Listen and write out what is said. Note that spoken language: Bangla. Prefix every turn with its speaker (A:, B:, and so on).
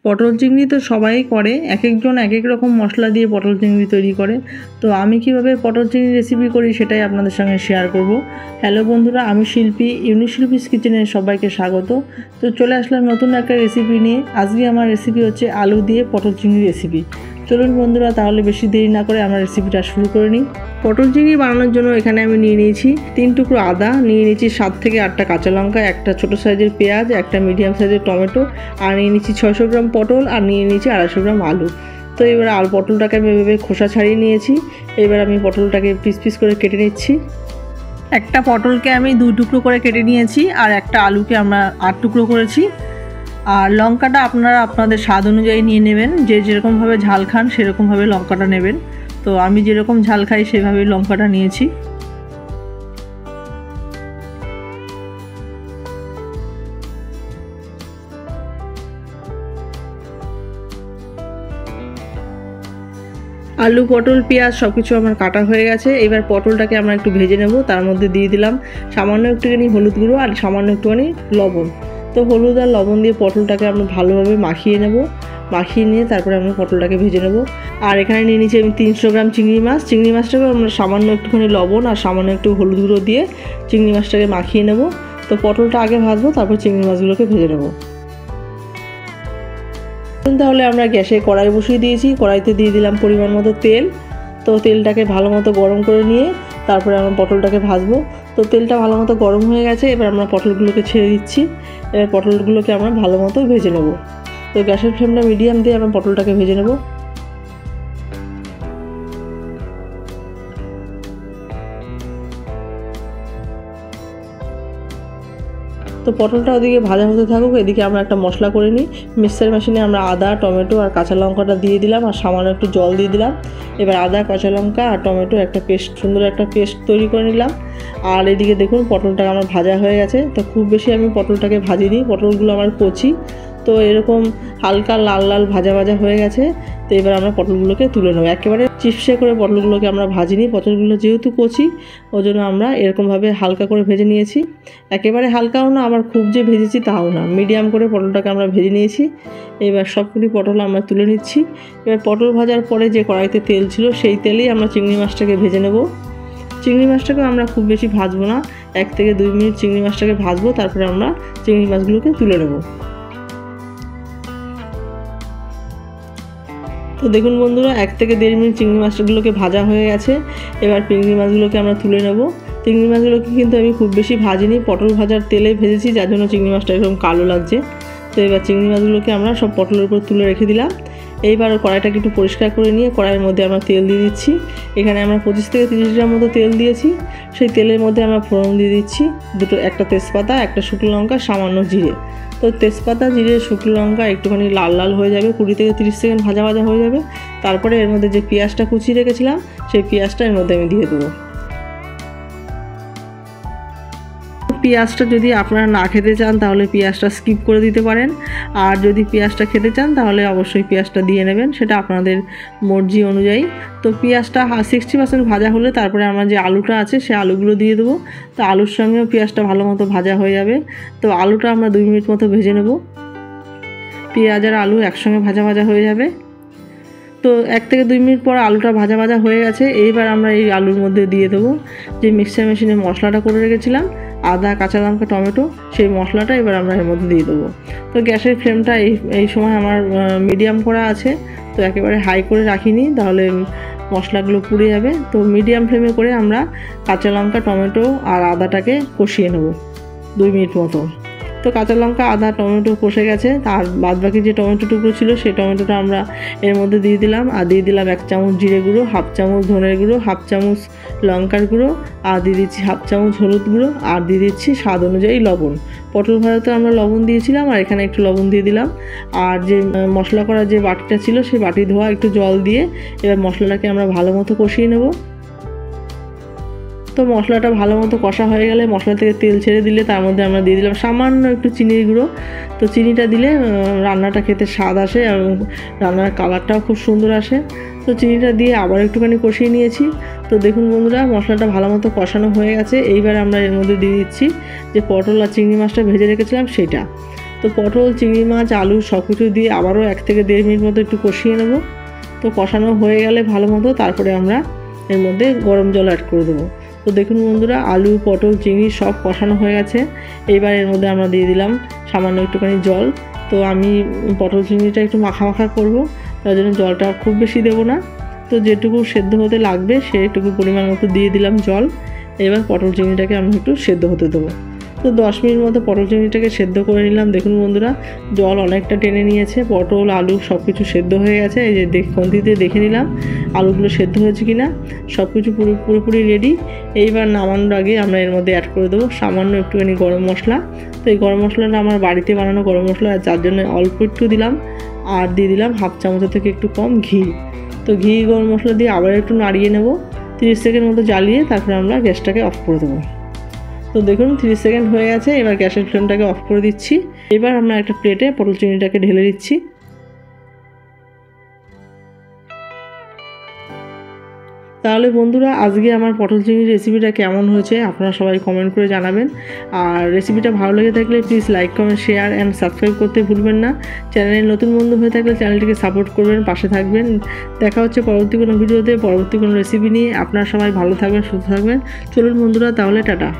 A: পটল চিংড়ি তো সবাই করে, এক একজন এক এক রকম মশলা দিয়ে পটল চিংড়ি তৈরি করে। তো আমি কিভাবে পটল চিংড়ি রেসিপি করি সেটাই আপনাদের সঙ্গে শেয়ার করব। হ্যালো বন্ধুরা, আমি শিল্পী, ইউনিক শিল্পীস কিচেনে সবাইকে স্বাগত। তো চলে আসলাম নতুন একটা রেসিপি নিয়ে। আজকে আমার রেসিপি হচ্ছে আলু দিয়ে পটল চিংড়ি রেসিপি। চলুন বন্ধুরা, তাহলে বেশি দেরি না করে আমরা রেসিপিটা শুরু করে নিই। পটল চিংড়ি বানানোর জন্য এখানে আমি নিয়ে নিয়েছি 3 টুকরো আদা, নিয়ে নিয়েছি 7 থেকে 8টা কাঁচা লঙ্কা, একটা ছোটো সাইজের পেঁয়াজ, একটা মিডিয়াম সাইজের টমেটো, আর নিয়ে নিয়েছি 600 গ্রাম পটল, আর নিয়ে নিয়েছি 250 গ্রাম আলু। তো এবার পটলটাকে আমি এভাবে খোসা ছাড়িয়ে নিয়েছি। এবার আমি পটলটাকে পিস পিস করে কেটে নিচ্ছি। একটা পটলকে আমি 2 টুকরো করে কেটে নিয়েছি, আর একটা আলুকে আমরা 8 টুকরো করেছি। আর লঙ্কাটা আপনারা আপনাদের স্বাদ অনুযায়ী নিয়ে নেবেন, যে যেরকমভাবে ঝাল খান সেরকমভাবে লঙ্কাটা নেবেন। তো আমি যেরকম ঝাল খাই সেভাবেই লঙ্কাটা নিয়েছি। আলু, পটল, পেঁয়াজ সব কিছু আমার কাটা হয়ে গেছে। এবার পটলটাকে আমরা একটু ভেজে নেব। তার মধ্যে দিয়ে দিলাম সামান্য একটুখানি হলুদ গুঁড়ো আর সামান্য একটুখানি লবণ। তো হলুদ আর লবণ দিয়ে পটলটাকে আমরা ভালোভাবে মাখিয়ে নেব। মাখিয়ে নিয়ে তারপরে আমরা পটলটাকে ভেজে নেব। আর এখানে নিয়ে নিচ্ছি আমি 300 গ্রাম চিংড়ি মাছ। চিংড়ি মাছটাকে আমরা সামান্য একটুখানি লবণ আর সামান্য একটু হলুদ গুঁড়ো দিয়ে চিংড়ি মাছটাকে মাখিয়ে নেব। তো পটলটা আগে ভাজবো, তারপর চিংড়ি মাছগুলোকে ভেজে নেব। তাহলে আমরা গ্যাসে কড়াই বসিয়ে দিয়েছি। কড়াইতে দিয়ে দিলাম পরিমাণ মতো তেল। তো তেলটাকে ভালো মতো গরম করে নিয়ে তারপরে আমরা পটলটাকে ভাজবো। তো তেলটা ভালো মতো গরম হয়ে গেছে। এবার আমরা পটলগুলোকে ছেড়ে দিচ্ছি। এবার পটলগুলোকে আমরা ভালো মতো ভেজে নেব। তো গ্যাসের ফ্লেমটা মিডিয়াম দিয়ে আমরা পটলটাকে ভেজে নেব। তো পটলটা ওদিকে ভাজা হতে থাকুক, এদিকে আমরা একটা মশলা করে নিই। মিক্সার মেশিনে আমরা আদা, টমেটো আর কাঁচা লঙ্কাটা দিয়ে দিলাম, আর সামান্য একটু জল দিয়ে দিলাম। এবার আদা, কাঁচা লঙ্কা আর টমেটো একটা পেস্ট, সুন্দর একটা পেস্ট তৈরি করে নিলাম। আর এদিকে দেখুন পটলটা আমার ভাজা হয়ে গেছে। তো খুব বেশি আমি পটলটাকে ভাজিনি, পটলগুলো আমার কচি। তো এরকম হালকা লাল লাল ভাজা ভাজা হয়ে গেছে। তো এবার আমরা পটলগুলোকে তুলে নেব। একেবারে চিপসে করে পটলগুলোকে আমরা ভাজিনি, পটলগুলো যেহেতু কচি ওই জন্য আমরা এরকমভাবে হালকা করে ভেজে নিয়েছি। একেবারে হালকাও না, আবার খুব যে ভেজেছি তাও না, মিডিয়াম করে পটলটাকে আমরা ভেজে নিয়েছি। এবার সবগুলি পটল আমরা তুলে নিচ্ছি। এবার পটল ভাজার পরে যে কড়াইতে তেল ছিল সেই তেলেই আমরা চিংড়ি মাছটাকে ভেজে নেব। চিংড়ি মাছটাকে আমরা খুব বেশি ভাজবো না, 1 থেকে 2 মিনিট চিংড়ি মাছটাকে ভাজবো, তারপরে আমরা চিংড়ি মাছগুলোকে তুলে নেব। তো দেখুন বন্ধুরা, 1 থেকে 1.5 মিনিট চিংড়ি মাছগুলোকে ভাজা হয়ে গেছে। এবার চিংড়ি মাছগুলোকে আমরা তুলে নেব। চিংড়ি মাছগুলোকে কিন্তু আমি খুব বেশি ভাজিনি, পটল ভাজার তেলে ভেজেছি, যার জন্য চিংড়ি মাছটা এরকম কালো লাগছে। তো এবার চিংড়ি মাছগুলোকে আমরা সব পটলের উপর তুলে রেখে দিলাম। এইবার কড়াইটাকে একটু পরিষ্কার করে নিয়ে কড়াইয়ের মধ্যে আমরা তেল দিয়ে দিচ্ছি। এখানে আমরা 25 থেকে 30 গ্রাম মতো তেল দিয়েছি। সেই তেলের মধ্যে আমরা ফোড়ন দিয়ে দিচ্ছি একটা তেজপাতা, একটা শুকনো লঙ্কা, সামান্য জিরে। তো তেজপাতা, জিরে, শুকনো লঙ্কা একটুখানি লাল লাল হয়ে যাবে, 20 থেকে 30 সেকেন্ড ভাজা ভাজা হয়ে যাবে। তারপরে এর মধ্যে যে পেঁয়াজটা কুচিয়ে রেখেছিলাম সেই পেঁয়াজটা এর মধ্যে আমি দিয়ে দেবো। পেঁয়াজটা যদি আপনারা না খেতে চান তাহলে পেঁয়াজটা স্কিপ করে দিতে পারেন, আর যদি পেঁয়াজটা খেতে চান তাহলে অবশ্যই পেঁয়াজটা দিয়ে নেবেন, সেটা আপনাদের মর্জি অনুযায়ী। তো পেঁয়াজটা 60% ভাজা হলে তারপরে আমরা যে আলুটা আছে সে আলুগুলো দিয়ে দেবো। তো আলুর সঙ্গেও পেঁয়াজটা ভালো মতো ভাজা হয়ে যাবে। তো আলুটা আমরা 2 মিনিট মতো ভেজে নেব। পেঁয়াজ আর আলু একসঙ্গে ভাজা ভাজা হয়ে যাবে। তো 1 থেকে 2 মিনিট পর আলুটা ভাজা ভাজা হয়ে গেছে। এইবার আমরা এই আলুর মধ্যে দিয়ে দেবো যে মিক্সার মেশিনে মশলাটা করে রেখেছিলাম, আদা, কাঁচা লঙ্কা, টমেটো, সেই মশলাটা এবার আমরা এর মধ্যে দিয়ে দেবো। তো গ্যাসের ফ্লেমটা এই সময় আমার মিডিয়াম করা আছে। তো একেবারে হাই করে রাখিনি, তাহলে মশলাগুলো পুড়ে যাবে। তো মিডিয়াম ফ্লেমে করে আমরা কাঁচা লঙ্কা, টমেটো আর আদাটাকে কষিয়ে নেব 2 মিনিট মতো। তো কাঁচা লঙ্কা, আদা, টমেটো কষে গেছে। তার বাদবাকি যে টমেটো টুকরো ছিল সেই টমেটোটা আমরা এর মধ্যে দিয়ে দিলাম। আর দিয়ে দিলাম 1 চামচ জিরে গুঁড়ো, 1/2 চামচ ধনের গুঁড়ো, 1/2 চামচ লঙ্কার গুঁড়ো, আর দিয়ে দিচ্ছি 1/2 চামচ হলুদ গুঁড়ো, আর দিয়ে দিচ্ছি স্বাদ অনুযায়ী লবণ। পটল ভাজাতে আমরা লবণ দিয়েছিলাম, আর এখানে একটু লবণ দিয়ে দিলাম। আর যে মশলা করার যে বাটিটা ছিল সেই বাটি ধোয়া একটু জল দিয়ে এবার মশলাটাকে আমরা ভালো মতো কষিয়ে নেব। তো মশলাটা ভালো মতো কষা হয়ে গেলে, মশলা থেকে তেল ছেড়ে দিলে তার মধ্যে আমরা দিয়ে দিলাম সামান্য একটু চিনির গুঁড়ো। তো চিনিটা দিলে রান্নাটা খেতে স্বাদ আসে এবং রান্নার কালারটাও খুব সুন্দর আসে। তো চিনিটা দিয়ে আবার একটুখানি কষিয়ে নিয়েছি। তো দেখুন বন্ধুরা, মশলাটা ভালো মতো কষানো হয়ে গেছে। এইবার আমরা এর মধ্যে দিয়ে দিচ্ছি যে পটল আর চিংড়ি মাছটা ভেজে রেখেছিলাম সেটা। তো পটল, চিংড়ি মাছ, আলু সব কিছু দিয়ে আবারও 1 থেকে 1.5 মিনিট মতো একটু কষিয়ে নেব। তো কষানো হয়ে গেলে ভালো মতো তারপরে আমরা এর মধ্যে গরম জল অ্যাড করে দেবো। তো দেখুন বন্ধুরা, আলু, পটল, চিংড়ি সব কষানো হয়ে গেছে। এইবার এর মধ্যে আমরা দিয়ে দিলাম সামান্য একটুখানি জল। তো আমি পটল চিংড়িটা একটু মাখা মাখা করবো, তার জন্য জলটা খুব বেশি দেবো না। তো যেটুকু সেদ্ধ হতে লাগবে সেইটুকু পরিমাণ মতো দিয়ে দিলাম জল। এবার পটল চিংড়িটাকে আমি একটু সেদ্ধ হতে দেবো। তো 10 মিনিট মতো পটল চিংড়িটাকে সেদ্ধ করে নিলাম। দেখুন বন্ধুরা, জল অনেকটা টেনে নিয়েছে, পটল, আলু সব কিছু সেদ্ধ হয়ে গেছে। এই যে খুন্তিতে দেখে নিলাম আলুগুলো সেদ্ধ হয়েছে কি না, সব কিছু পুরোপুরি রেডি। এইবার নামানোর আগে আমরা এর মধ্যে অ্যাড করে দেবো সামান্য একটুখানি গরম মশলা। তো এই গরম মশলাটা আমার বাড়িতে বানানো গরম মশলা, যার জন্য অল্প একটু দিলাম। আর দিয়ে দিলাম হাফ চামচের থেকে একটু কম ঘি। তো ঘি, গরম মশলা দিয়ে আবার একটু নাড়িয়ে নেব। 30 সেকেন্ড মতো জ্বালিয়ে তারপরে আমরা গ্যাসটাকে অফ করে দেবো। তো দেখুন 30 সেকেন্ড হয়ে গেছে। এবার গ্যাসের ফ্লেমটাকে অফ করে দিচ্ছি। এবার আমরা একটা প্লেটে পটল চিংড়িটাকে ঢেলে দিচ্ছি। তাহলে বন্ধুরা, আজকে আমার পটল চিংড়ির রেসিপিটা কেমন হয়েছে আপনারা সবাই কমেন্ট করে জানাবেন। আর রেসিপিটা ভালো লেগে থাকলে please like, comment, share and subscribe করতে ভুলবেন না। চ্যানেলের নতুন বন্ধু হয়ে থাকলে চ্যানেলটিকে সাপোর্ট করবেন, পাশে থাকবেন। দেখা হচ্ছে পরবর্তী কোনো ভিডিওতে, পরবর্তী কোনো রেসিপি নিয়ে। আপনারা সবাই ভালো থাকবেন, সুস্থ থাকবেন। চলুন বন্ধুরা, তাহলে টাটা।